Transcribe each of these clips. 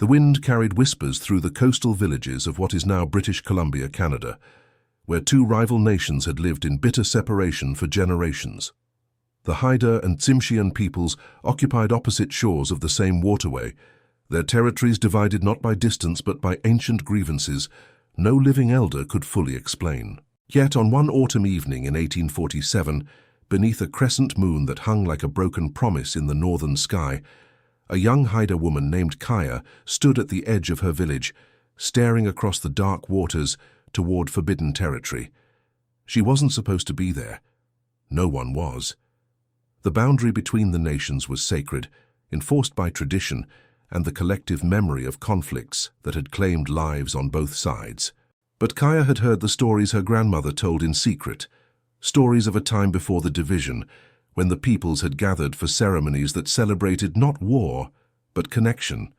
The wind carried whispers through the coastal villages of what is now British Columbia, Canada, where two rival nations had lived in bitter separation for generations. The Haida and Tsimshian peoples occupied opposite shores of the same waterway, their territories divided not by distance but by ancient grievances no living elder could fully explain. Yet on one autumn evening in 1847, beneath a crescent moon that hung like a broken promise in the northern sky, a young Haida woman named Kaya stood at the edge of her village, staring across the dark waters toward forbidden territory. She wasn't supposed to be there. No one was. The boundary between the nations was sacred, enforced by tradition and the collective memory of conflicts that had claimed lives on both sides. But Kaya had heard the stories her grandmother told in secret, stories of a time before the division, when the peoples had gathered for ceremonies that celebrated not war, but connection.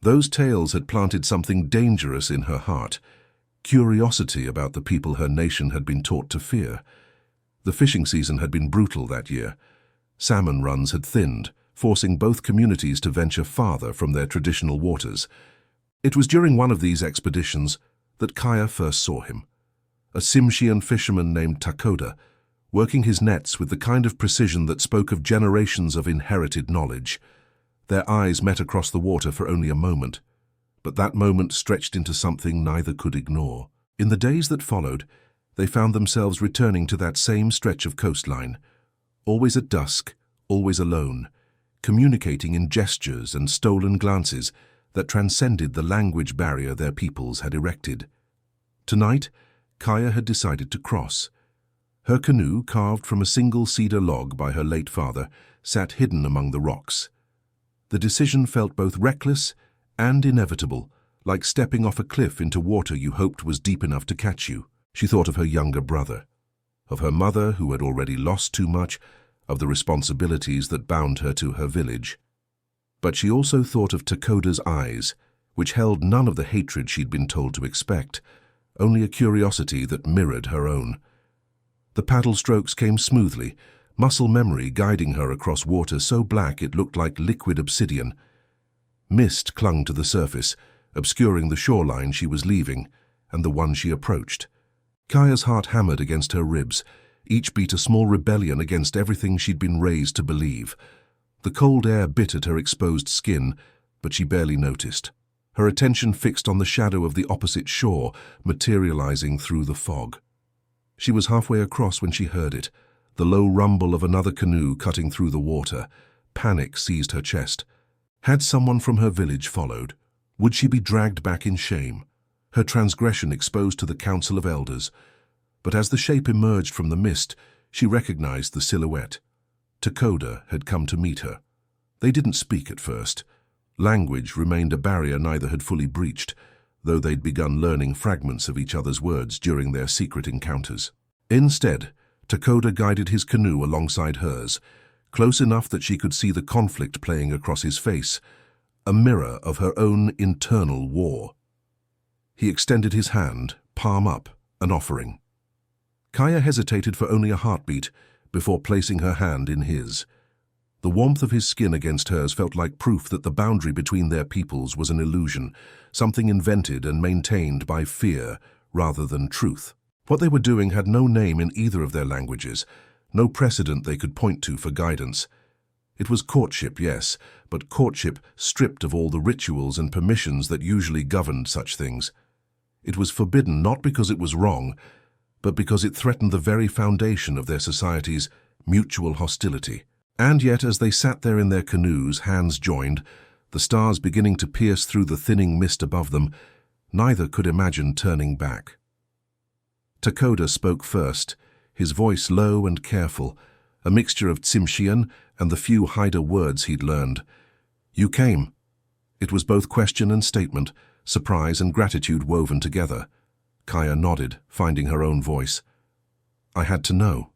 Those tales had planted something dangerous in her heart, curiosity about the people her nation had been taught to fear. The fishing season had been brutal that year. Salmon runs had thinned, forcing both communities to venture farther from their traditional waters. It was during one of these expeditions that Kaya first saw him, a Tsimshian fisherman named Takoda, working his nets with the kind of precision that spoke of generations of inherited knowledge. Their eyes met across the water for only a moment, but that moment stretched into something neither could ignore. In the days that followed, they found themselves returning to that same stretch of coastline, always at dusk, always alone, communicating in gestures and stolen glances that transcended the language barrier their peoples had erected. Tonight, Kaya had decided to cross. Her canoe, carved from a single cedar log by her late father, sat hidden among the rocks. The decision felt both reckless and inevitable, like stepping off a cliff into water you hoped was deep enough to catch you. She thought of her younger brother, of her mother who had already lost too much, of the responsibilities that bound her to her village. But she also thought of Takoda's eyes, which held none of the hatred she'd been told to expect, only a curiosity that mirrored her own. The paddle strokes came smoothly, muscle memory guiding her across water so black it looked like liquid obsidian. Mist clung to the surface, obscuring the shoreline she was leaving and the one she approached. Kaya's heart hammered against her ribs, each beat a small rebellion against everything she'd been raised to believe. The cold air bit at her exposed skin, but she barely noticed. Her attention fixed on the shadow of the opposite shore, materializing through the fog. She was halfway across when she heard it, the low rumble of another canoe cutting through the water. Panic seized her chest. Had someone from her village followed? Would she be dragged back in shame, her transgression exposed to the council of elders? But as the shape emerged from the mist, she recognized the silhouette. Takoda had come to meet her. They didn't speak at first. Language remained a barrier neither had fully breached, though they'd begun learning fragments of each other's words during their secret encounters. Instead, Takoda guided his canoe alongside hers, close enough that she could see the conflict playing across his face, a mirror of her own internal war. He extended his hand, palm up, an offering. Kaya hesitated for only a heartbeat before placing her hand in his. The warmth of his skin against hers felt like proof that the boundary between their peoples was an illusion, something invented and maintained by fear rather than truth. What they were doing had no name in either of their languages, no precedent they could point to for guidance. It was courtship, yes, but courtship stripped of all the rituals and permissions that usually governed such things. It was forbidden not because it was wrong, but because it threatened the very foundation of their society's mutual hostility. And yet, as they sat there in their canoes, hands joined, the stars beginning to pierce through the thinning mist above them, neither could imagine turning back. Takoda spoke first, his voice low and careful, a mixture of Tsimshian and the few Haida words he'd learned. "You came." It was both question and statement, surprise and gratitude woven together. Kaya nodded, finding her own voice. "I had to know."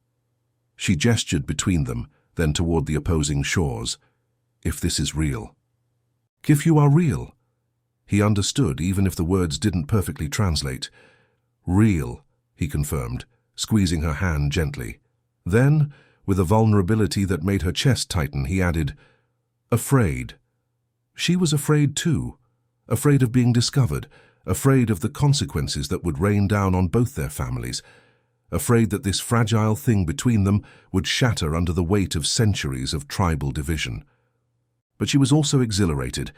She gestured between them, then toward the opposing shores. "If this is real." "If you are real." He understood, even if the words didn't perfectly translate. "Real," he confirmed, squeezing her hand gently. Then, with a vulnerability that made her chest tighten, he added, "Afraid." She was afraid too, afraid of being discovered, afraid of the consequences that would rain down on both their families, afraid that this fragile thing between them would shatter under the weight of centuries of tribal division. But she was also exhilarated,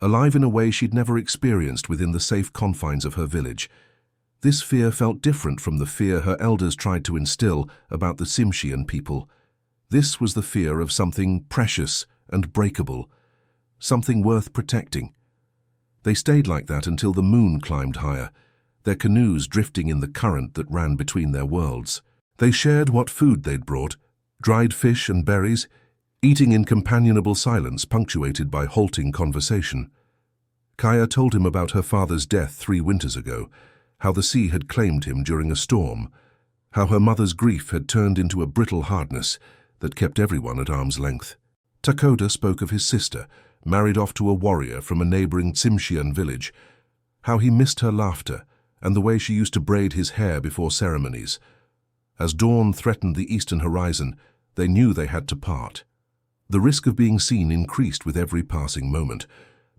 alive in a way she'd never experienced within the safe confines of her village. This fear felt different from the fear her elders tried to instill about the Tsimshian people. This was the fear of something precious and breakable, something worth protecting. They stayed like that until the moon climbed higher, their canoes drifting in the current that ran between their worlds. They shared what food they'd brought, dried fish and berries, eating in companionable silence punctuated by halting conversation. Kaya told him about her father's death 3 winters ago, how the sea had claimed him during a storm, how her mother's grief had turned into a brittle hardness that kept everyone at arm's length. Takoda spoke of his sister, married off to a warrior from a neighboring Tsimshian village, how he missed her laughter and the way she used to braid his hair before ceremonies. As dawn threatened the eastern horizon, they knew they had to part. The risk of being seen increased with every passing moment,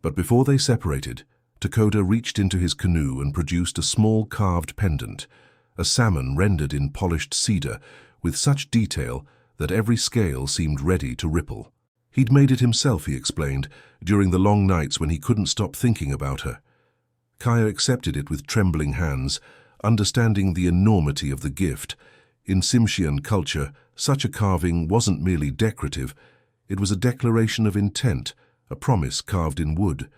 but before they separated, Takoda reached into his canoe and produced a small carved pendant, a salmon rendered in polished cedar with such detail that every scale seemed ready to ripple. He'd made it himself, he explained, during the long nights when he couldn't stop thinking about her. Kaya accepted it with trembling hands, understanding the enormity of the gift. In Tsimshian culture, such a carving wasn't merely decorative, it was a declaration of intent, a promise carved in wood.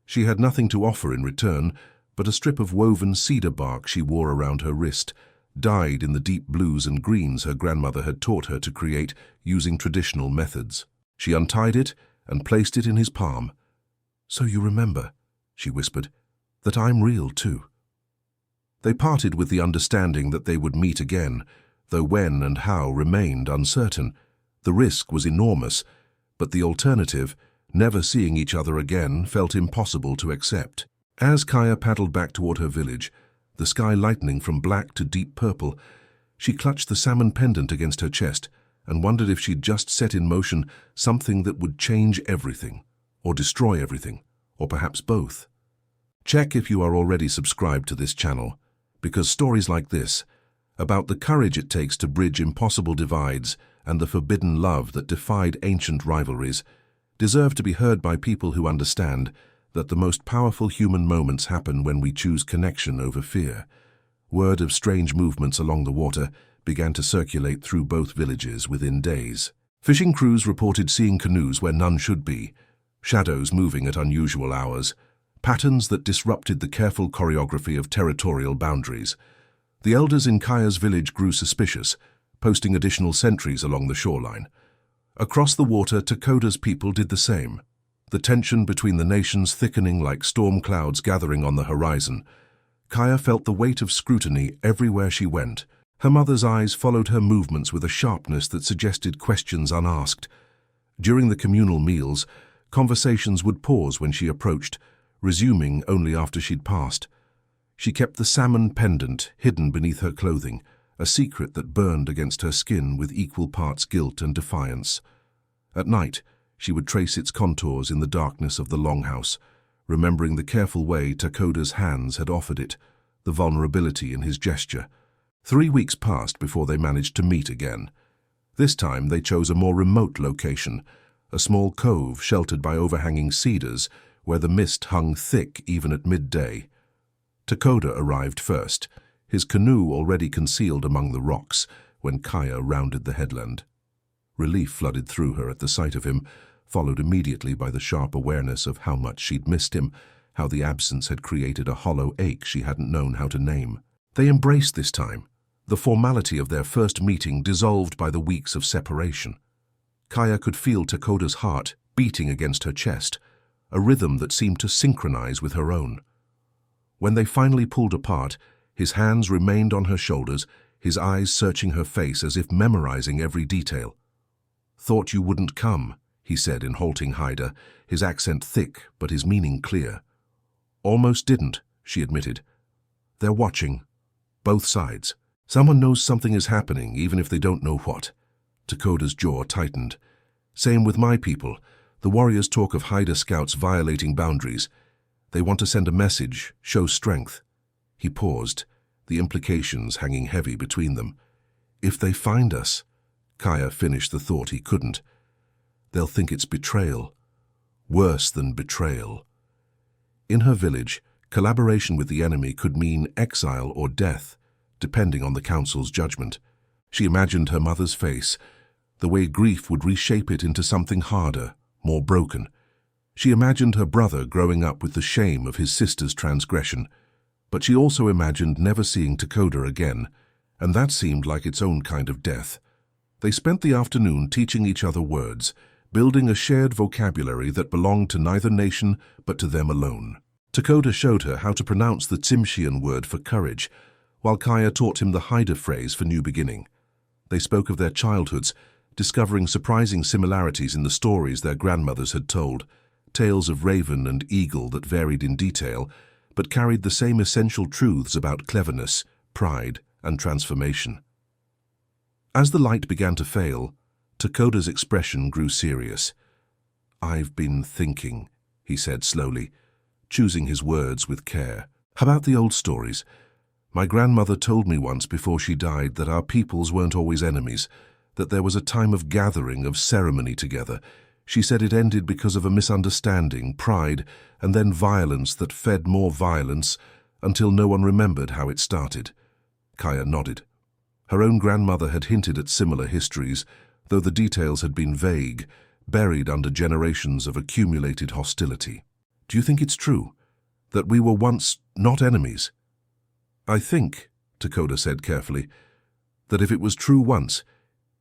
She had nothing to offer in return, but a strip of woven cedar bark she wore around her wrist, dyed in the deep blues and greens her grandmother had taught her to create using traditional methods. She untied it and placed it in his palm. "So you remember," she whispered, "that I'm real too." They parted with the understanding that they would meet again, though when and how remained uncertain. The risk was enormous, but the alternative, never seeing each other again, felt impossible to accept. As Kaya paddled back toward her village, the sky lightening from black to deep purple, she clutched the salmon pendant against her chest and wondered if she'd just set in motion something that would change everything, or destroy everything, or perhaps both. Check if you are already subscribed to this channel, because stories like this, about the courage it takes to bridge impossible divides and the forbidden love that defied ancient rivalries, deserve to be heard by people who understand that the most powerful human moments happen when we choose connection over fear. Word of strange movements along the water began to circulate through both villages within days. Fishing crews reported seeing canoes where none should be, shadows moving at unusual hours, patterns that disrupted the careful choreography of territorial boundaries. The elders in Kaya's village grew suspicious, posting additional sentries along the shoreline. Across the water, Takoda's people did the same, the tension between the nations thickening like storm clouds gathering on the horizon. Kaya felt the weight of scrutiny everywhere she went. Her mother's eyes followed her movements with a sharpness that suggested questions unasked. During the communal meals, conversations would pause when she approached, resuming only after she'd passed. She kept the salmon pendant hidden beneath her clothing, a secret that burned against her skin with equal parts guilt and defiance. At night, she would trace its contours in the darkness of the longhouse, remembering the careful way Takoda's hands had offered it, the vulnerability in his gesture. 3 weeks passed before they managed to meet again. This time they chose a more remote location, a small cove sheltered by overhanging cedars where the mist hung thick even at midday. Takoda arrived first, his canoe already concealed among the rocks when Kaya rounded the headland. Relief flooded through her at the sight of him, followed immediately by the sharp awareness of how much she'd missed him, how the absence had created a hollow ache she hadn't known how to name. They embraced this time, the formality of their first meeting dissolved by the weeks of separation. Kaya could feel Takoda's heart beating against her chest, a rhythm that seemed to synchronize with her own. When they finally pulled apart, his hands remained on her shoulders, his eyes searching her face as if memorizing every detail. "Thought you wouldn't come," he said in halting Haida, his accent thick but his meaning clear. "Almost didn't," she admitted. "They're watching. Both sides. Someone knows something is happening, even if they don't know what." Takoda's jaw tightened. "Same with my people. The warriors talk of Haida scouts violating boundaries. They want to send a message, show strength. He paused, the implications hanging heavy between them. If they find us, Kaya finished the thought he couldn't. They'll think it's betrayal. Worse than betrayal. In her village, collaboration with the enemy could mean exile or death, depending on the council's judgment. She imagined her mother's face, the way grief would reshape it into something harder, more broken. She imagined her brother growing up with the shame of his sister's transgression, but she also imagined never seeing Takoda again, and that seemed like its own kind of death. They spent the afternoon teaching each other words, building a shared vocabulary that belonged to neither nation but to them alone. Takoda showed her how to pronounce the Tsimshian word for courage, while Kaya taught him the Haida phrase for new beginning. They spoke of their childhoods, discovering surprising similarities in the stories their grandmothers had told, tales of raven and eagle that varied in detail, but carried the same essential truths about cleverness, pride, and transformation. As the light began to fail, Takoda's expression grew serious. "I've been thinking," he said slowly, choosing his words with care. "About the old stories. My grandmother told me once before she died that our peoples weren't always enemies, that there was a time of gathering, of ceremony together. She said it ended because of a misunderstanding, pride, and then violence that fed more violence until no one remembered how it started." Kaya nodded. Her own grandmother had hinted at similar histories, though the details had been vague, buried under generations of accumulated hostility. "Do you think it's true? That we were once not enemies?" "I think," Takoda said carefully, "that if it was true once,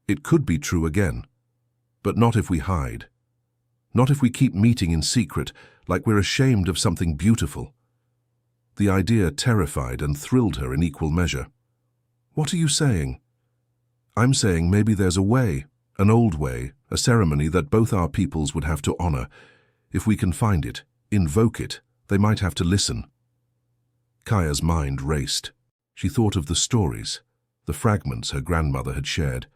it could be true again. But not if we hide. Not if we keep meeting in secret, like we're ashamed of something beautiful." The idea terrified and thrilled her in equal measure. "What are you saying?" "I'm saying maybe there's a way, an old way, a ceremony that both our peoples would have to honor. If we can find it, invoke it, they might have to listen." Kaya's mind raced. She thought of the stories, the fragments her grandmother had shared.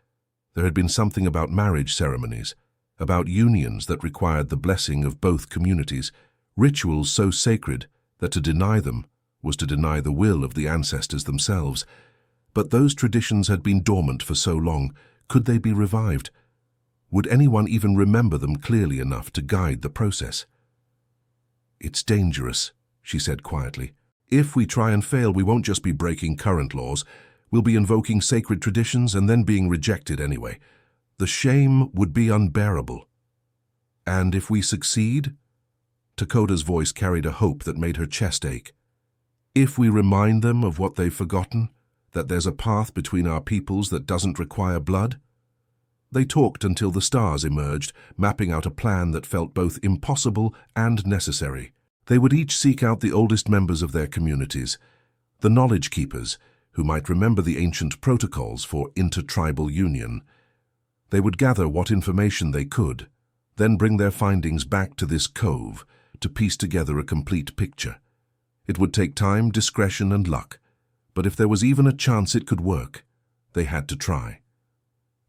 There had been something about marriage ceremonies, about unions that required the blessing of both communities, rituals so sacred that to deny them was to deny the will of the ancestors themselves. But those traditions had been dormant for so long. Could they be revived? Would anyone even remember them clearly enough to guide the process? "It's dangerous," she said quietly. "If we try and fail, we won't just be breaking current laws. We'll be invoking sacred traditions and then being rejected anyway. The shame would be unbearable. And if we succeed?" Takoda's voice carried a hope that made her chest ache. "If we remind them of what they've forgotten, that there's a path between our peoples that doesn't require blood?" They talked until the stars emerged, mapping out a plan that felt both impossible and necessary. They would each seek out the oldest members of their communities, the knowledge keepers, who might remember the ancient protocols for intertribal union. They would gather what information they could, then bring their findings back to this cove to piece together a complete picture. It would take time, discretion, and luck, but if there was even a chance it could work, they had to try.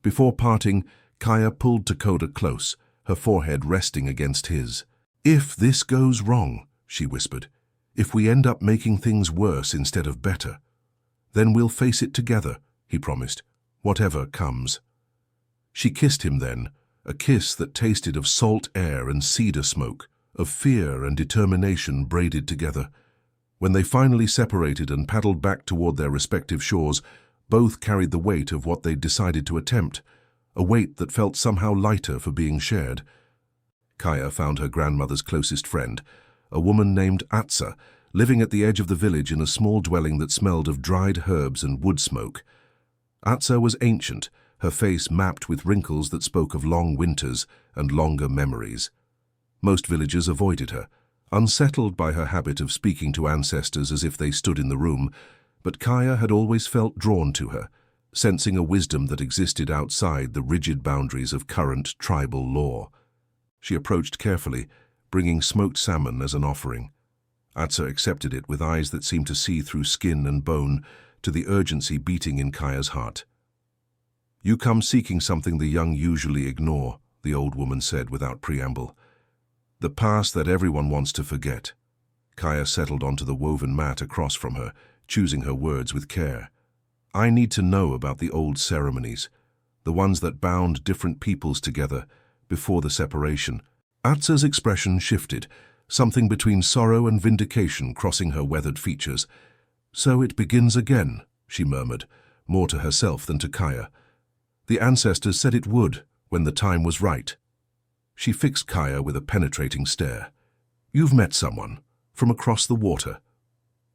Before parting, Kaya pulled Takoda close, her forehead resting against his. "If this goes wrong," she whispered, "if we end up making things worse instead of better, then we'll face it together," he promised, "whatever comes." She kissed him then, a kiss that tasted of salt air and cedar smoke, of fear and determination braided together. When they finally separated and paddled back toward their respective shores, both carried the weight of what they'd decided to attempt, a weight that felt somehow lighter for being shared. Kaya found her grandmother's closest friend, a woman named Atsa, living at the edge of the village in a small dwelling that smelled of dried herbs and wood smoke. Atsa was ancient, her face mapped with wrinkles that spoke of long winters and longer memories. Most villagers avoided her, unsettled by her habit of speaking to ancestors as if they stood in the room, but Kaya had always felt drawn to her, sensing a wisdom that existed outside the rigid boundaries of current tribal law. She approached carefully, bringing smoked salmon as an offering. Atsa accepted it with eyes that seemed to see through skin and bone, to the urgency beating in Kaya's heart. "You come seeking something the young usually ignore," the old woman said without preamble. "The past that everyone wants to forget." Kaya settled onto the woven mat across from her, choosing her words with care. I need to know about the old ceremonies, the ones that bound different peoples together before the separation. Atsa's expression shifted, something between sorrow and vindication crossing her weathered features. So it begins again, she murmured, more to herself than to Kaya. The ancestors said it would, when the time was right. She fixed Kaya with a penetrating stare. You've met someone, from across the water.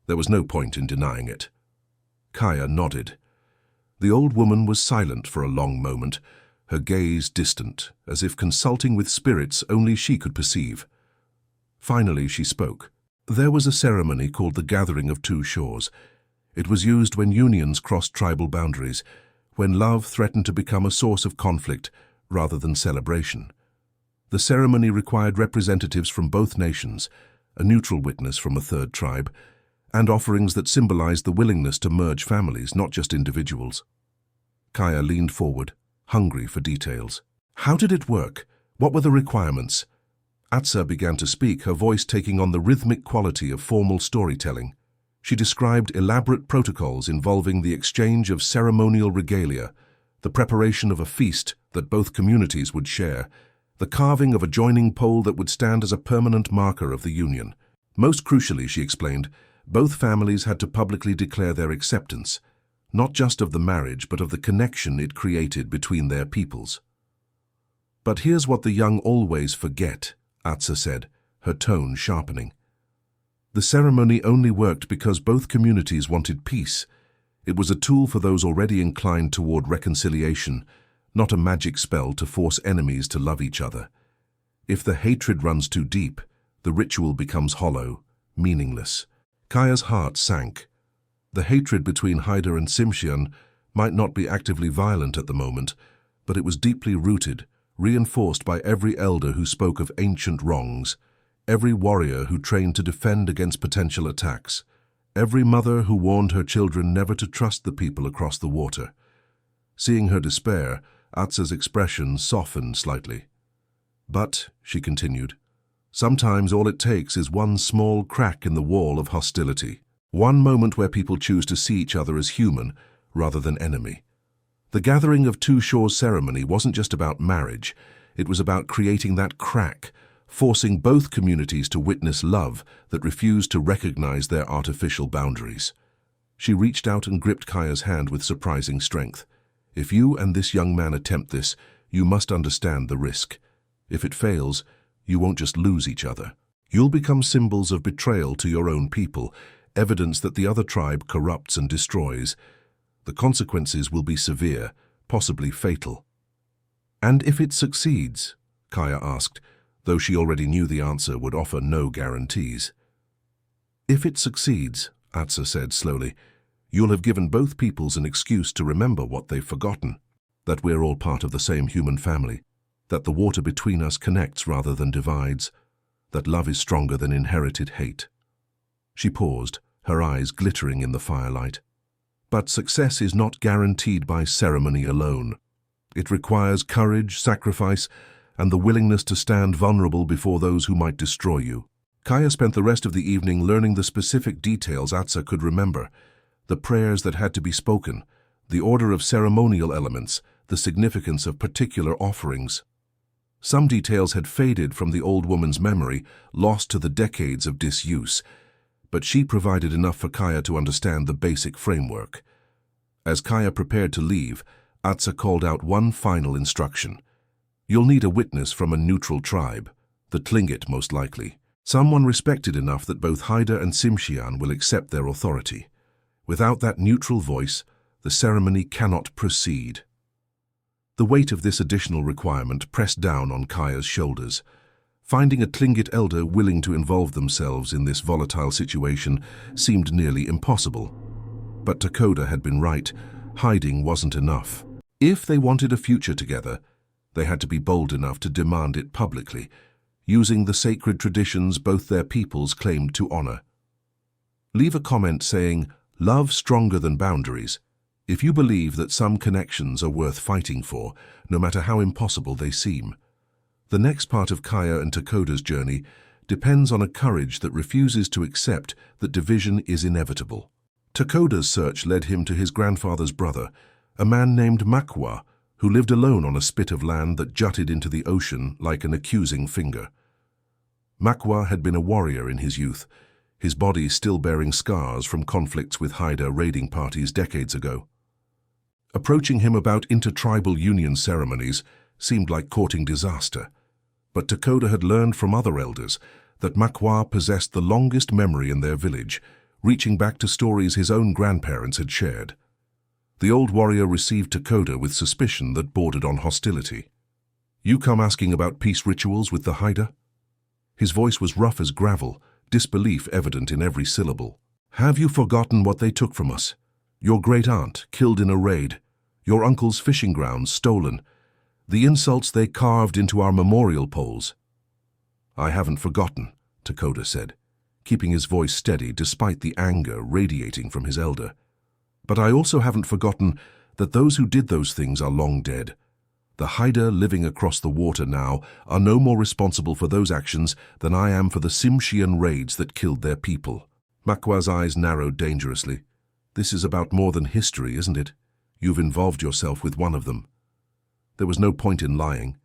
There was no point in denying it. Kaya nodded. The old woman was silent for a long moment, her gaze distant, as if consulting with spirits only she could perceive. Finally she spoke. There was a ceremony called the Gathering of Two Shores. It was used when unions crossed tribal boundaries, when love threatened to become a source of conflict rather than celebration. The ceremony required representatives from both nations, a neutral witness from a third tribe, and offerings that symbolized the willingness to merge families, not just individuals. Kaya leaned forward, hungry for details. How did it work? What were the requirements? Atsa began to speak, her voice taking on the rhythmic quality of formal storytelling. She described elaborate protocols involving the exchange of ceremonial regalia, the preparation of a feast that both communities would share, the carving of a joining pole that would stand as a permanent marker of the union. Most crucially, she explained, both families had to publicly declare their acceptance, not just of the marriage, but of the connection it created between their peoples. But here's what the young always forget, Atsa said, her tone sharpening. The ceremony only worked because both communities wanted peace. It was a tool for those already inclined toward reconciliation, not a magic spell to force enemies to love each other. If the hatred runs too deep, the ritual becomes hollow, meaningless. Kaya's heart sank. The hatred between Haida and Tsimshian might not be actively violent at the moment, but it was deeply rooted, reinforced by every elder who spoke of ancient wrongs, every warrior who trained to defend against potential attacks, every mother who warned her children never to trust the people across the water. Seeing her despair, Atsa's expression softened slightly. But, she continued, sometimes all it takes is one small crack in the wall of hostility, one moment where people choose to see each other as human rather than enemy. The Gathering of Two Shores ceremony wasn't just about marriage, it was about creating that crack, forcing both communities to witness love that refused to recognize their artificial boundaries. She reached out and gripped Kaya's hand with surprising strength. If you and this young man attempt this, you must understand the risk. If it fails, you won't just lose each other. You'll become symbols of betrayal to your own people, evidence that the other tribe corrupts and destroys. The consequences will be severe, possibly fatal. And if it succeeds? Kaya asked, though she already knew the answer would offer no guarantees. If it succeeds, Atsa said slowly, you'll have given both peoples an excuse to remember what they've forgotten, that we're all part of the same human family, that the water between us connects rather than divides, that love is stronger than inherited hate. She paused, her eyes glittering in the firelight. But success is not guaranteed by ceremony alone. It requires courage, sacrifice, and the willingness to stand vulnerable before those who might destroy you. Kaya spent the rest of the evening learning the specific details Atsa could remember, the prayers that had to be spoken, the order of ceremonial elements, the significance of particular offerings. Some details had faded from the old woman's memory, lost to the decades of disuse, but she provided enough for Kaya to understand the basic framework. As Kaya prepared to leave, Atsa called out one final instruction. You'll need a witness from a neutral tribe, the Tlingit most likely, someone respected enough that both Haida and Tsimshian will accept their authority. Without that neutral voice, the ceremony cannot proceed. The weight of this additional requirement pressed down on Kaya's shoulders. Finding a Tlingit elder willing to involve themselves in this volatile situation seemed nearly impossible. But Takoda had been right, hiding wasn't enough. If they wanted a future together, they had to be bold enough to demand it publicly, using the sacred traditions both their peoples claimed to honor. Leave a comment saying, "Love stronger than boundaries," if you believe that some connections are worth fighting for, no matter how impossible they seem. The next part of Kaya and Takoda's journey depends on a courage that refuses to accept that division is inevitable. Takoda's search led him to his grandfather's brother, a man named Makwa, who lived alone on a spit of land that jutted into the ocean like an accusing finger. Makwa had been a warrior in his youth, his body still bearing scars from conflicts with Haida raiding parties decades ago. Approaching him about intertribal union ceremonies seemed like courting disaster, but Takoda had learned from other elders that Makwa possessed the longest memory in their village, reaching back to stories his own grandparents had shared. The old warrior received Takoda with suspicion that bordered on hostility. "You come asking about peace rituals with the Haida?" His voice was rough as gravel, disbelief evident in every syllable. "Have you forgotten what they took from us? Your great-aunt killed in a raid, your uncle's fishing grounds stolen, the insults they carved into our memorial poles." "I haven't forgotten," Takoda said, keeping his voice steady despite the anger radiating from his elder. "But I also haven't forgotten that those who did those things are long dead. The Haida living across the water now are no more responsible for those actions than I am for the Tsimshian raids that killed their people." Makwa's eyes narrowed dangerously. "This is about more than history, isn't it? You've involved yourself with one of them." There was no point in lying.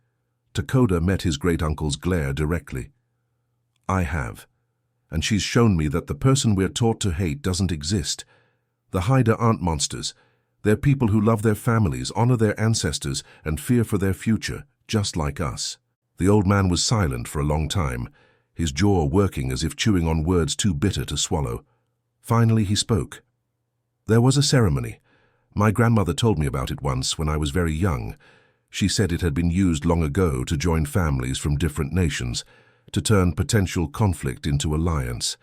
Takoda met his great-uncle's glare directly. "I have. And she's shown me that the person we're taught to hate doesn't exist. The Haida aren't monsters. They're people who love their families, honor their ancestors, and fear for their future, just like us." The old man was silent for a long time, his jaw working as if chewing on words too bitter to swallow. Finally he spoke. "There was a ceremony. My grandmother told me about it once when I was very young. She said it had been used long ago to join families from different nations, to turn potential conflict into alliance.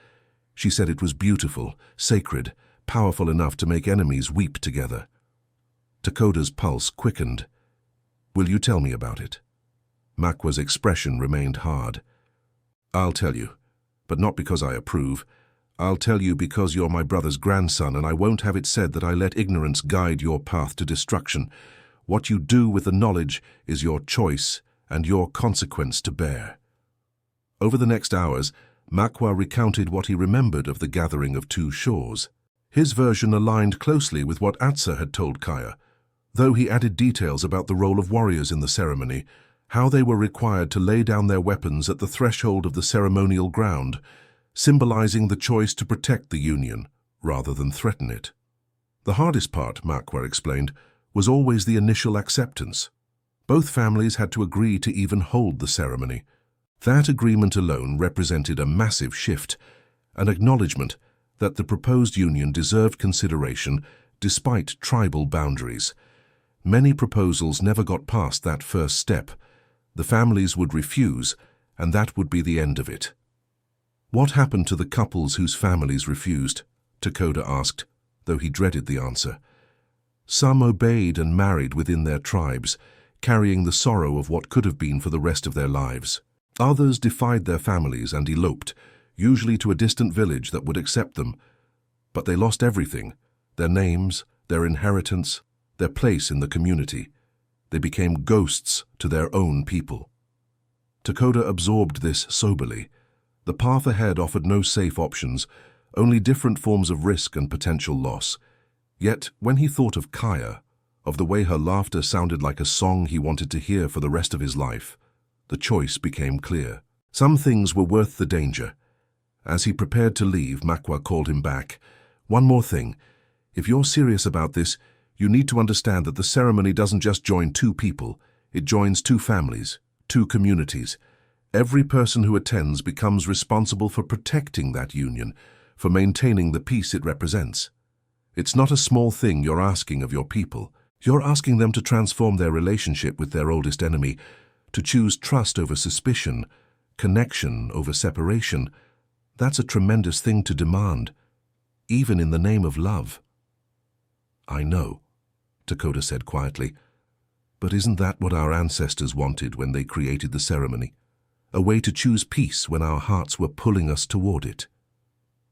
She said it was beautiful, sacred, powerful enough to make enemies weep together." Takoda's pulse quickened. "Will you tell me about it?" Makwa's expression remained hard. "I'll tell you, but not because I approve. I'll tell you because you're my brother's grandson, and I won't have it said that I let ignorance guide your path to destruction. What you do with the knowledge is your choice and your consequence to bear." Over the next hours, Makwa recounted what he remembered of the gathering of two shores. His version aligned closely with what Atsa had told Kaya, though he added details about the role of warriors in the ceremony, how they were required to lay down their weapons at the threshold of the ceremonial ground, symbolizing the choice to protect the union rather than threaten it. The hardest part, Makwa explained, was always the initial acceptance. Both families had to agree to even hold the ceremony. That agreement alone represented a massive shift, an acknowledgement that the proposed union deserved consideration despite tribal boundaries. Many proposals never got past that first step. The families would refuse, and that would be the end of it. "What happened to the couples whose families refused?" Takoda asked, though he dreaded the answer. "Some obeyed and married within their tribes, carrying the sorrow of what could have been for the rest of their lives. Others defied their families and eloped, usually to a distant village that would accept them. But they lost everything, their names, their inheritance, their place in the community. They became ghosts to their own people." Takoda absorbed this soberly. The path ahead offered no safe options, only different forms of risk and potential loss. Yet, when he thought of Kaya, of the way her laughter sounded like a song he wanted to hear for the rest of his life, the choice became clear. Some things were worth the danger. As he prepared to leave, Makwa called him back. "One more thing. If you're serious about this, you need to understand that the ceremony doesn't just join two people. It joins two families, two communities. Every person who attends becomes responsible for protecting that union, for maintaining the peace it represents. It's not a small thing you're asking of your people. You're asking them to transform their relationship with their oldest enemy, to choose trust over suspicion, connection over separation. That's a tremendous thing to demand, even in the name of love." "I know," Takoda said quietly, "but isn't that what our ancestors wanted when they created the ceremony? A way to choose peace when our hearts were pulling us toward it."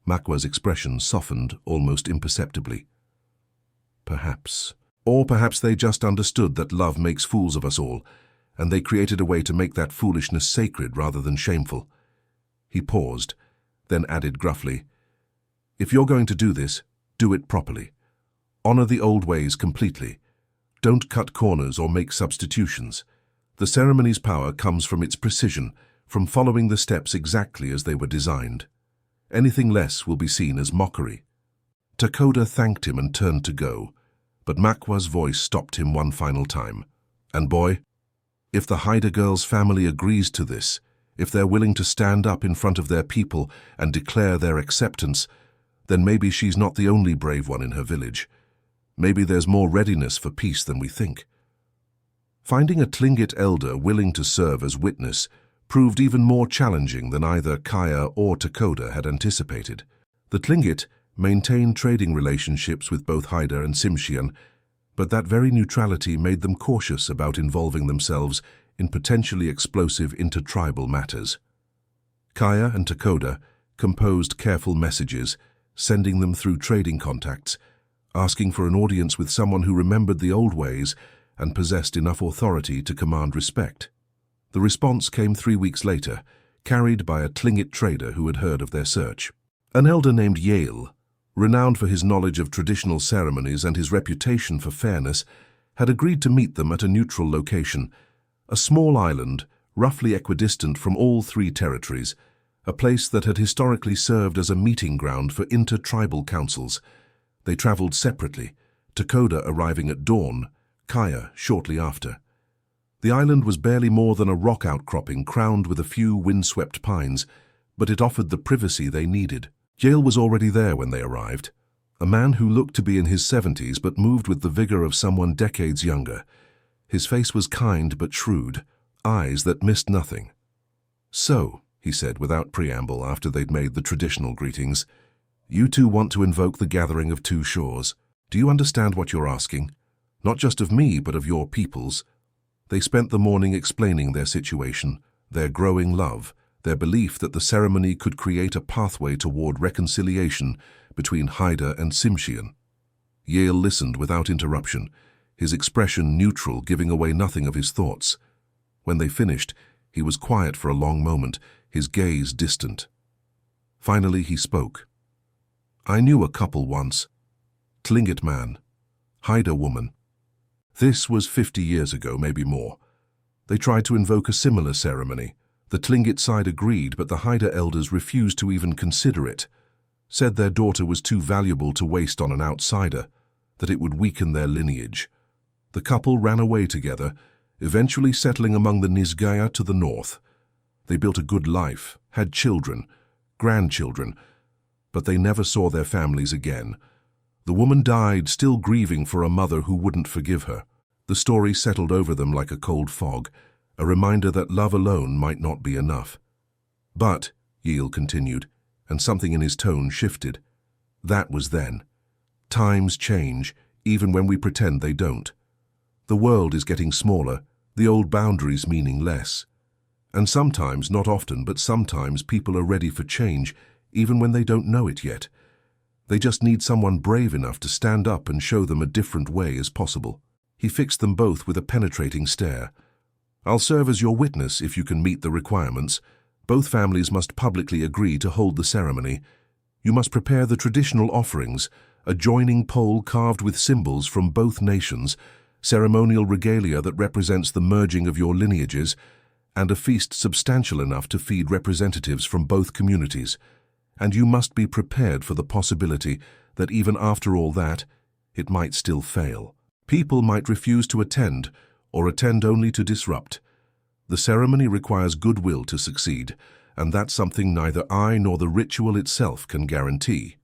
Makwa's expression softened almost imperceptibly. "Perhaps. Or perhaps they just understood that love makes fools of us all, and they created a way to make that foolishness sacred rather than shameful. He paused, then added gruffly, "If you're going to do this, do it properly. Honor the old ways completely. Don't cut corners or make substitutions. The ceremony's power comes from its precision, from following the steps exactly as they were designed. Anything less will be seen as mockery." Takoda thanked him and turned to go, but Makwa's voice stopped him one final time. "And boy, if the Haida girl's family agrees to this, if they're willing to stand up in front of their people and declare their acceptance, then maybe she's not the only brave one in her village. Maybe there's more readiness for peace than we think." Finding a Tlingit elder willing to serve as witness proved even more challenging than either Kaya or Takoda had anticipated. The Tlingit maintained trading relationships with both Haida and Tsimshian, but that very neutrality made them cautious about involving themselves in potentially explosive intertribal matters. Kaya and Takoda composed careful messages, sending them through trading contacts, asking for an audience with someone who remembered the old ways and possessed enough authority to command respect. The response came 3 weeks later, carried by a Tlingit trader who had heard of their search. An elder named Yale, renowned for his knowledge of traditional ceremonies and his reputation for fairness, had agreed to meet them at a neutral location, a small island roughly equidistant from all 3 territories, a place that had historically served as a meeting ground for inter-tribal councils. They traveled separately, Takoda arriving at dawn, Kaya shortly after. The island was barely more than a rock outcropping crowned with a few windswept pines, but it offered the privacy they needed. Yale was already there when they arrived, a man who looked to be in his 70s but moved with the vigor of someone decades younger. His face was kind but shrewd, eyes that missed nothing. "So," he said without preamble after they'd made the traditional greetings, "you two want to invoke the gathering of 2 shores. Do you understand what you're asking? Not just of me, but of your peoples." They spent the morning explaining their situation, their growing love, their belief that the ceremony could create a pathway toward reconciliation between Haida and Tsimshian. Yale listened without interruption, his expression neutral, giving away nothing of his thoughts. When they finished, he was quiet for a long moment, his gaze distant. Finally he spoke. "I knew a couple once. Tlingit man, Haida woman. This was 50 years ago, maybe more. They tried to invoke a similar ceremony. The Tlingit side agreed, but the Haida elders refused to even consider it, said their daughter was too valuable to waste on an outsider, that it would weaken their lineage. The couple ran away together, eventually settling among the Nizgaya to the north. They built a good life, had children, grandchildren, but they never saw their families again. The woman died, still grieving for a mother who wouldn't forgive her. The story settled over them like a cold fog, a reminder that love alone might not be enough. But, Yale continued, and something in his tone shifted, that was then. Times change, even when we pretend they don't. The world is getting smaller, the old boundaries meaning less. And sometimes, not often, but sometimes people are ready for change, even when they don't know it yet. They just need someone brave enough to stand up and show them a different way as possible. He fixed them both with a penetrating stare. "I'll serve as your witness if you can meet the requirements. Both families must publicly agree to hold the ceremony. You must prepare the traditional offerings, a joining pole carved with symbols from both nations, ceremonial regalia that represents the merging of your lineages, and a feast substantial enough to feed representatives from both communities. And you must be prepared for the possibility that even after all that, it might still fail. People might refuse to attend, or attend only to disrupt. The ceremony requires goodwill to succeed, and that's something neither I nor the ritual itself can guarantee."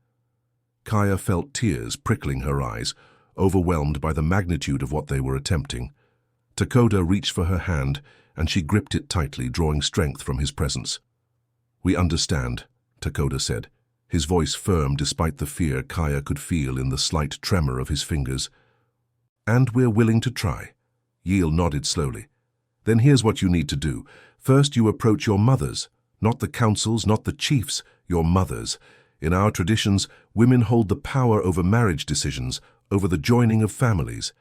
Kaya felt tears prickling her eyes, overwhelmed by the magnitude of what they were attempting. Takoda reached for her hand, and she gripped it tightly, drawing strength from his presence. "We understand," Takoda said, his voice firm despite the fear Kaya could feel in the slight tremor of his fingers. "And we're willing to try." Yale nodded slowly. "Then here's what you need to do. First you approach your mothers, not the councils, not the chiefs, your mothers. In our traditions, women hold the power over marriage decisions, over the joining of families.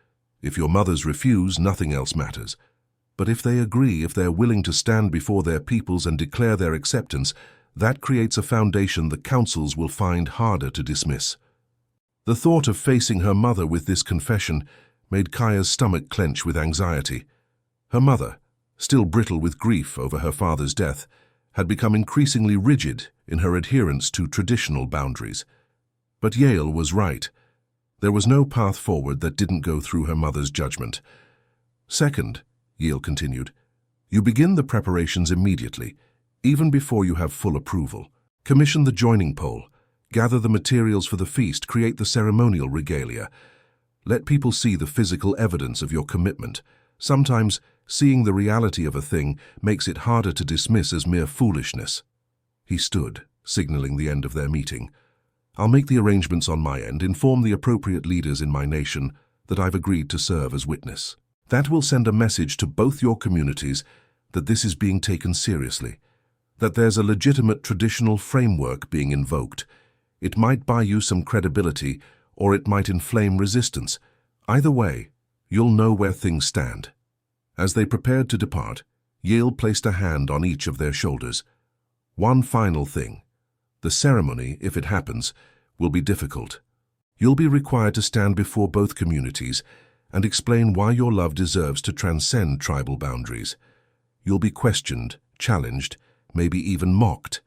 If your mothers refuse, nothing else matters. But if they agree, if they're willing to stand before their peoples and declare their acceptance, That creates a foundation the councils will find harder to dismiss. The thought of facing her mother with this confession made Kaya's stomach clench with anxiety. Her mother, still brittle with grief over her father's death, had become increasingly rigid in her adherence to traditional boundaries. But Yale was right. There was no path forward that didn't go through her mother's judgment. Second, Yale continued, you begin the preparations immediately, even before you have full approval. Commission the joining pole, gather the materials for the feast, create the ceremonial regalia. Let people see the physical evidence of your commitment. Sometimes, seeing the reality of a thing makes it harder to dismiss as mere foolishness. He stood, signaling the end of their meeting. I'll make the arrangements on my end, inform the appropriate leaders in my nation that I've agreed to serve as witness. That will send a message to both your communities that this is being taken seriously, that there's a legitimate traditional framework being invoked. It might buy you some credibility, or it might inflame resistance. Either way, you'll know where things stand. As they prepared to depart, Yale placed a hand on each of their shoulders. One final thing. The ceremony, if it happens, will be difficult. You'll be required to stand before both communities and explain why your love deserves to transcend tribal boundaries. You'll be questioned, challenged, maybe even mocked.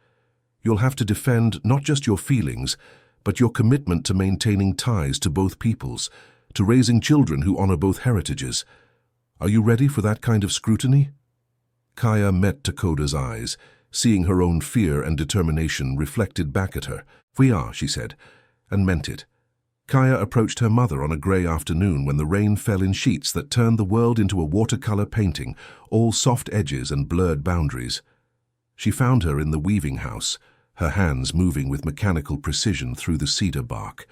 You'll have to defend not just your feelings, but your commitment to maintaining ties to both peoples, to raising children who honor both heritages. Are you ready for that kind of scrutiny? Kaya met Takoda's eyes, seeing her own fear and determination reflected back at her. We are, she said, and meant it. Kaya approached her mother on a grey afternoon when the rain fell in sheets that turned the world into a watercolor painting, all soft edges and blurred boundaries. She found her in the weaving house, her hands moving with mechanical precision through the cedar bark,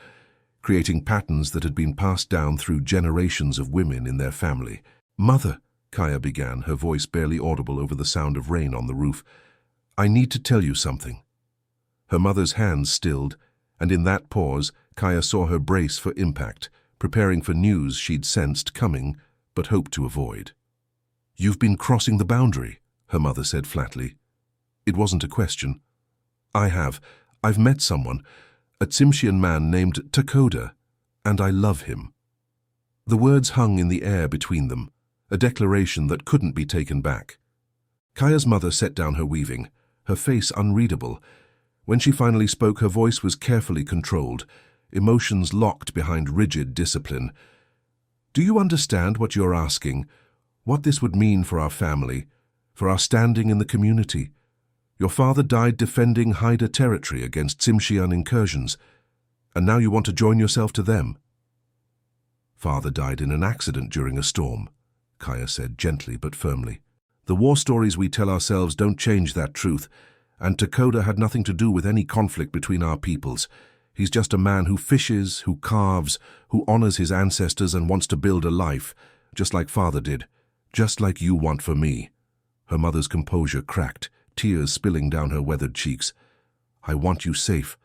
creating patterns that had been passed down through generations of women in their family. Mother, Kaya began, her voice barely audible over the sound of rain on the roof, I need to tell you something. Her mother's hands stilled, and in that pause, Kaya saw her brace for impact, preparing for news she'd sensed coming, but hoped to avoid. You've been crossing the boundary, her mother said flatly. It wasn't a question. I have. I've met someone, a Tsimshian man named Takoda, and I love him. The words hung in the air between them, a declaration that couldn't be taken back. Kaya's mother set down her weaving, her face unreadable. When she finally spoke, her voice was carefully controlled, emotions locked behind rigid discipline. Do you understand what you're asking? What this would mean for our family, for our standing in the community? Your father died defending Haida territory against Tsimshian incursions, and now you want to join yourself to them. Father died in an accident during a storm, Kaya said gently but firmly. The war stories we tell ourselves don't change that truth, and Takoda had nothing to do with any conflict between our peoples. He's just a man who fishes, who carves, who honors his ancestors and wants to build a life, just like Father did, just like you want for me. Her mother's composure cracked, tears spilling down her weathered cheeks. I want you safe.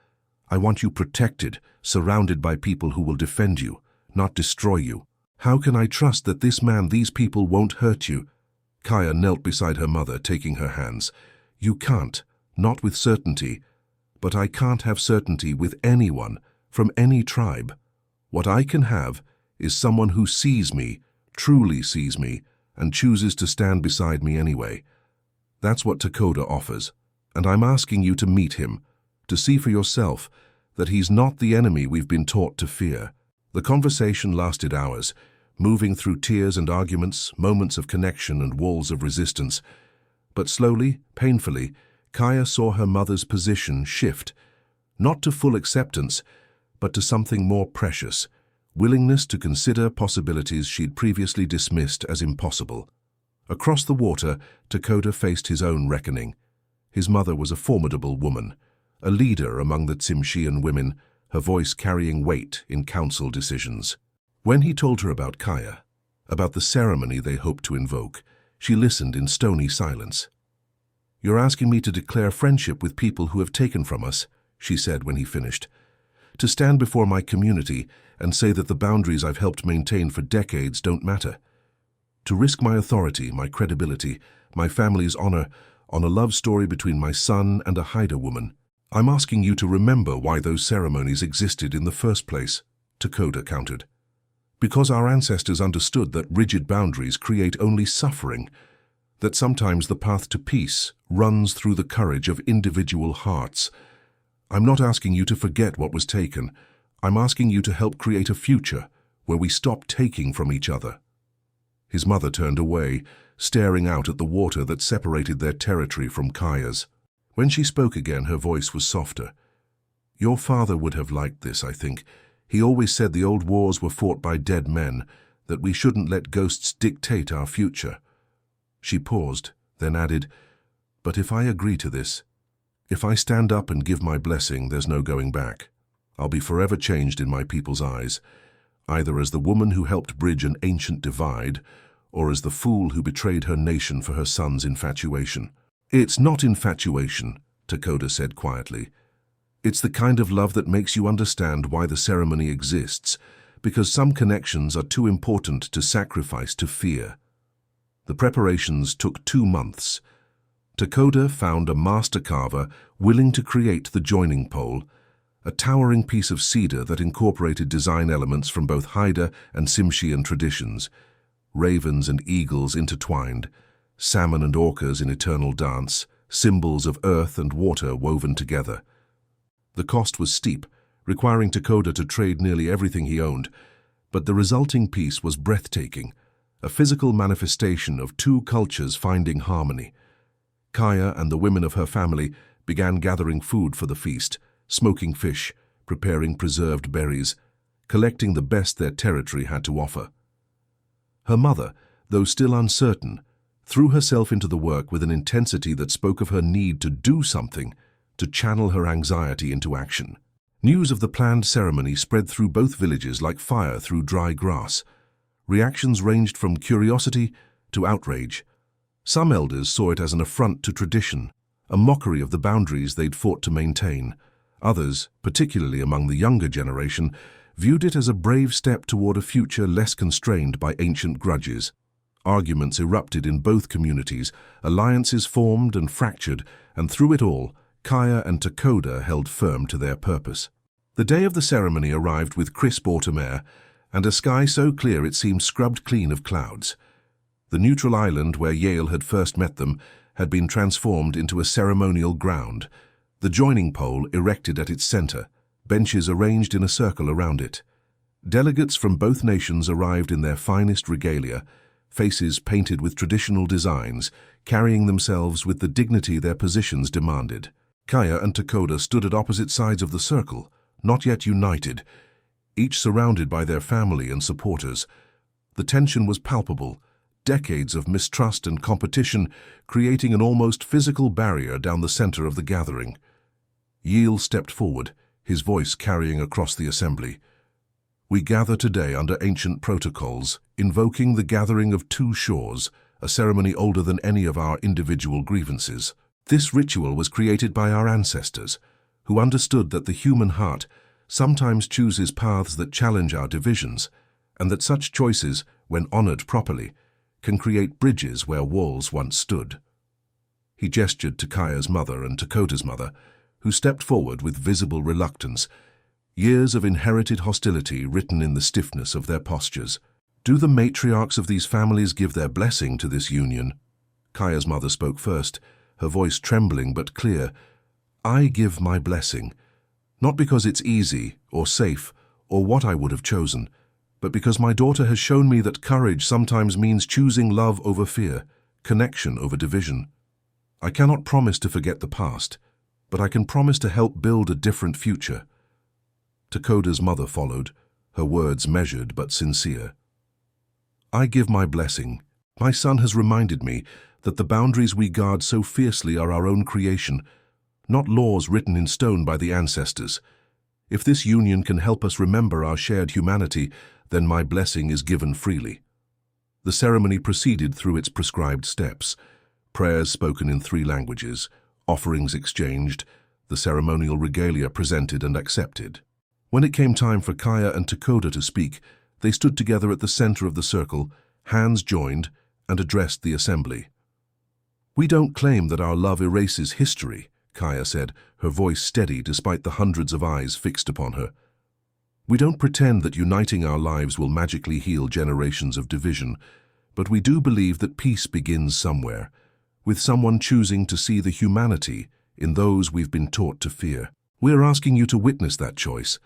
I want you protected, surrounded by people who will defend you, not destroy you. How can I trust that this man, these people won't hurt you? Kaya knelt beside her mother, taking her hands. You can't, not with certainty, but I can't have certainty with anyone, from any tribe. What I can have is someone who sees me, truly sees me, and chooses to stand beside me anyway. That's what Takoda offers, and I'm asking you to meet him, to see for yourself that he's not the enemy we've been taught to fear. The conversation lasted hours, moving through tears and arguments, moments of connection and walls of resistance. But slowly, painfully, Kaya saw her mother's position shift, not to full acceptance, but to something more precious, willingness to consider possibilities she'd previously dismissed as impossible. Across the water, Takoda faced his own reckoning. His mother was a formidable woman, a leader among the Tsimshian women, her voice carrying weight in council decisions. When he told her about Kaya, about the ceremony they hoped to invoke, she listened in stony silence. You're asking me to declare friendship with people who have taken from us, she said when he finished. To stand before my community and say that the boundaries I've helped maintain for decades don't matter. To risk my authority, my credibility, my family's honor, on a love story between my son and a Haida woman. I'm asking you to remember why those ceremonies existed in the first place, Takoda countered. Because our ancestors understood that rigid boundaries create only suffering, that sometimes the path to peace runs through the courage of individual hearts. I'm not asking you to forget what was taken. I'm asking you to help create a future where we stop taking from each other. His mother turned away, staring out at the water that separated their territory from Kaya's. When she spoke again, her voice was softer. Your father would have liked this, I think. He always said the old wars were fought by dead men, that we shouldn't let ghosts dictate our future. She paused, then added, but if I agree to this, if I stand up and give my blessing, there's no going back. I'll be forever changed in my people's eyes, either as the woman who helped bridge an ancient divide, or as the fool who betrayed her nation for her son's infatuation. It's not infatuation, Takoda said quietly. It's the kind of love that makes you understand why the ceremony exists, because some connections are too important to sacrifice to fear. The preparations took 2 months. Takoda found a master carver willing to create the joining pole, a towering piece of cedar that incorporated design elements from both Haida and Tsimshian traditions, ravens and eagles intertwined, salmon and orcas in eternal dance, symbols of earth and water woven together. The cost was steep, requiring Takoda to trade nearly everything he owned, but the resulting piece was breathtaking, a physical manifestation of 2 cultures finding harmony. Kaya and the women of her family began gathering food for the feast, smoking fish, preparing preserved berries, collecting the best their territory had to offer. Her mother, though still uncertain, threw herself into the work with an intensity that spoke of her need to do something, to channel her anxiety into action. News of the planned ceremony spread through both villages like fire through dry grass. Reactions ranged from curiosity to outrage. Some elders saw it as an affront to tradition, a mockery of the boundaries they'd fought to maintain. Others, particularly among the younger generation, viewed it as a brave step toward a future less constrained by ancient grudges. Arguments erupted in both communities, alliances formed and fractured, and through it all, Kaya and Takoda held firm to their purpose. The day of the ceremony arrived with crisp autumn air, and a sky so clear it seemed scrubbed clean of clouds. The neutral island where Yale had first met them had been transformed into a ceremonial ground, the joining pole erected at its center, benches arranged in a circle around it. Delegates from both nations arrived in their finest regalia, faces painted with traditional designs, carrying themselves with the dignity their positions demanded. Kaya and Takoda stood at opposite sides of the circle, not yet united, each surrounded by their family and supporters. The tension was palpable, decades of mistrust and competition creating an almost physical barrier down the center of the gathering. Yale stepped forward, his voice carrying across the assembly. We gather today under ancient protocols, invoking the gathering of 2 shores, a ceremony older than any of our individual grievances. This ritual was created by our ancestors, who understood that the human heart sometimes chooses paths that challenge our divisions, and that such choices, when honored properly, can create bridges where walls once stood. He gestured to Kaya's mother and Takoda's mother, who stepped forward with visible reluctance, years of inherited hostility written in the stiffness of their postures. Do the matriarchs of these families give their blessing to this union? Kaya's mother spoke first, her voice trembling but clear. I give my blessing, not because it's easy or safe or what I would have chosen, but because my daughter has shown me that courage sometimes means choosing love over fear, connection over division. I cannot promise to forget the past, but I can promise to help build a different future. Takoda's mother followed, her words measured but sincere. I give my blessing. My son has reminded me that the boundaries we guard so fiercely are our own creation, not laws written in stone by the ancestors. If this union can help us remember our shared humanity, then my blessing is given freely. The ceremony proceeded through its prescribed steps, prayers spoken in 3 languages, offerings exchanged, the ceremonial regalia presented and accepted. When it came time for Kaya and Takoda to speak, they stood together at the center of the circle, hands joined, and addressed the assembly. "We don't claim that our love erases history," Kaya said, her voice steady despite the hundreds of eyes fixed upon her. "We don't pretend that uniting our lives will magically heal generations of division, but we do believe that peace begins somewhere, with someone choosing to see the humanity in those we've been taught to fear. We're asking you to witness that choice,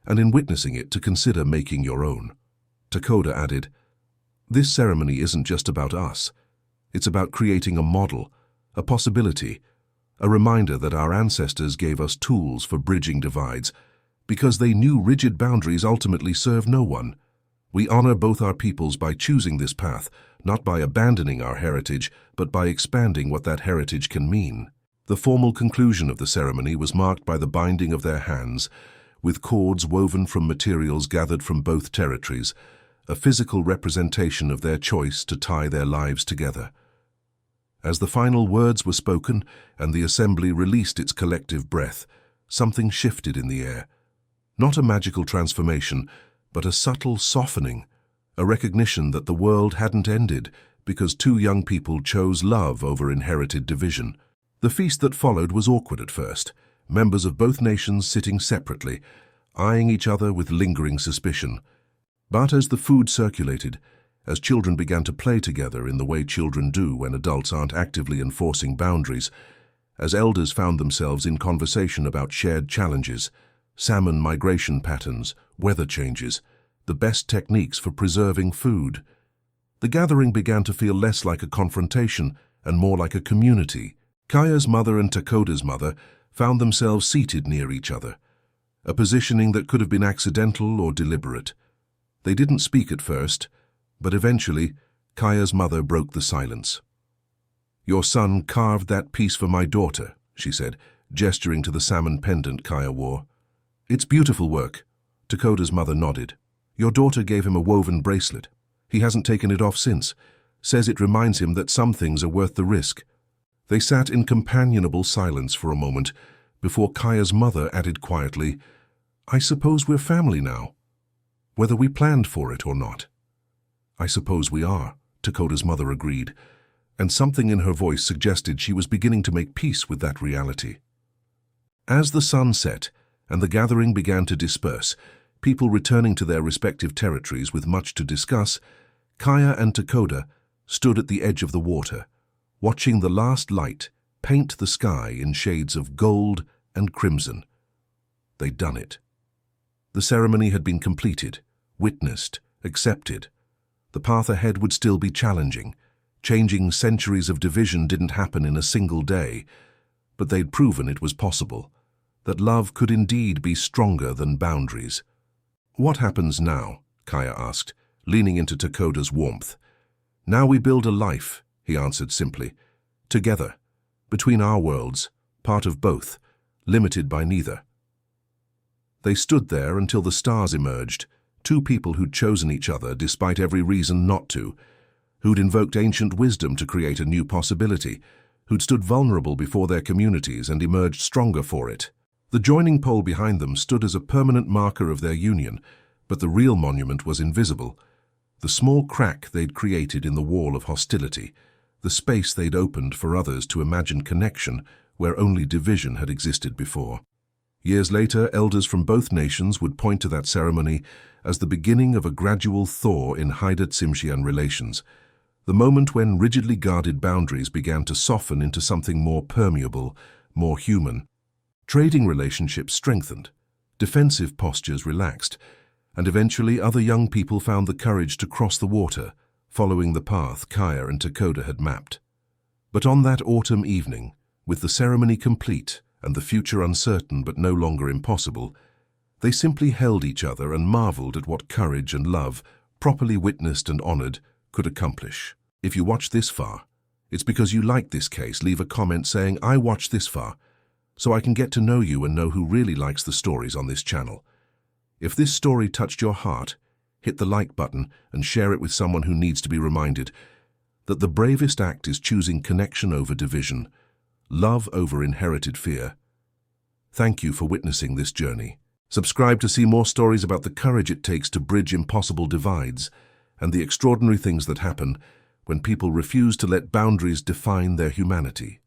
and in witnessing it to consider making your own." Takoda added, "This ceremony isn't just about us. It's about creating a model, a possibility, a reminder that our ancestors gave us tools for bridging divides, because they knew rigid boundaries ultimately serve no one. We honor both our peoples by choosing this path, not by abandoning our heritage, but by expanding what that heritage can mean." The formal conclusion of the ceremony was marked by the binding of their hands, with cords woven from materials gathered from both territories, a physical representation of their choice to tie their lives together. As the final words were spoken and the assembly released its collective breath, something shifted in the air. Not a magical transformation, but a subtle softening, a recognition that the world hadn't ended because two young people chose love over inherited division. The feast that followed was awkward at first, members of both nations sitting separately, eyeing each other with lingering suspicion. But as the food circulated, as children began to play together in the way children do when adults aren't actively enforcing boundaries, as elders found themselves in conversation about shared challenges, salmon migration patterns, weather changes, the best techniques for preserving food, the gathering began to feel less like a confrontation and more like a community. Kaya's mother and Takoda's mother found themselves seated near each other, a positioning that could have been accidental or deliberate. They didn't speak at first, but eventually, Kaya's mother broke the silence. "Your son carved that piece for my daughter," she said, gesturing to the salmon pendant Kaya wore. "It's beautiful work." Takoda's mother nodded. "Your daughter gave him a woven bracelet. He hasn't taken it off since. Says it reminds him that some things are worth the risk." They sat in companionable silence for a moment before Kaya's mother added quietly, "I suppose we're family now, whether we planned for it or not." "I suppose we are," Takoda's mother agreed, and something in her voice suggested she was beginning to make peace with that reality. As the sun set and the gathering began to disperse, people returning to their respective territories with much to discuss, Kaya and Takoda stood at the edge of the water, watching the last light paint the sky in shades of gold and crimson. They'd done it. The ceremony had been completed, witnessed, accepted. The path ahead would still be challenging. Changing centuries of division didn't happen in a single day, but they'd proven it was possible, that love could indeed be stronger than boundaries. "What happens now?" Kaya asked, leaning into Takoda's warmth. "Now we build a life," he answered simply. "Together, between our worlds, part of both, limited by neither." They stood there until the stars emerged, two people who'd chosen each other despite every reason not to, who'd invoked ancient wisdom to create a new possibility, who'd stood vulnerable before their communities and emerged stronger for it. The joining pole behind them stood as a permanent marker of their union, but the real monument was invisible. The small crack they'd created in the wall of hostility, the space they'd opened for others to imagine connection where only division had existed before. Years later, elders from both nations would point to that ceremony as the beginning of a gradual thaw in Haida-Tsimshian relations, the moment when rigidly guarded boundaries began to soften into something more permeable, more human. Trading relationships strengthened, defensive postures relaxed, and eventually other young people found the courage to cross the water, following the path Kaya and Takoda had mapped. But on that autumn evening, with the ceremony complete and the future uncertain but no longer impossible, they simply held each other and marveled at what courage and love, properly witnessed and honored, could accomplish. If you watched this far, it's because you like this case. Leave a comment saying, "I watched this far," so I can get to know you and know who really likes the stories on this channel. If this story touched your heart, hit the like button and share it with someone who needs to be reminded that the bravest act is choosing connection over division, love over inherited fear. Thank you for witnessing this journey. Subscribe to see more stories about the courage it takes to bridge impossible divides and the extraordinary things that happen when people refuse to let boundaries define their humanity.